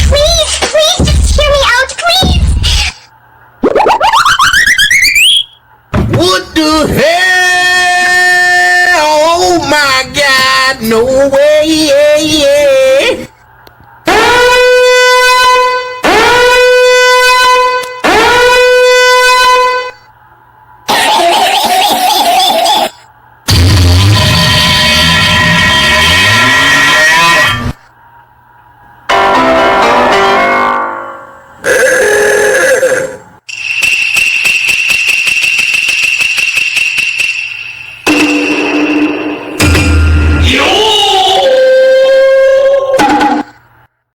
Please, just hear me out, please. What the hell? Oh my God, no way, yeah, yeah.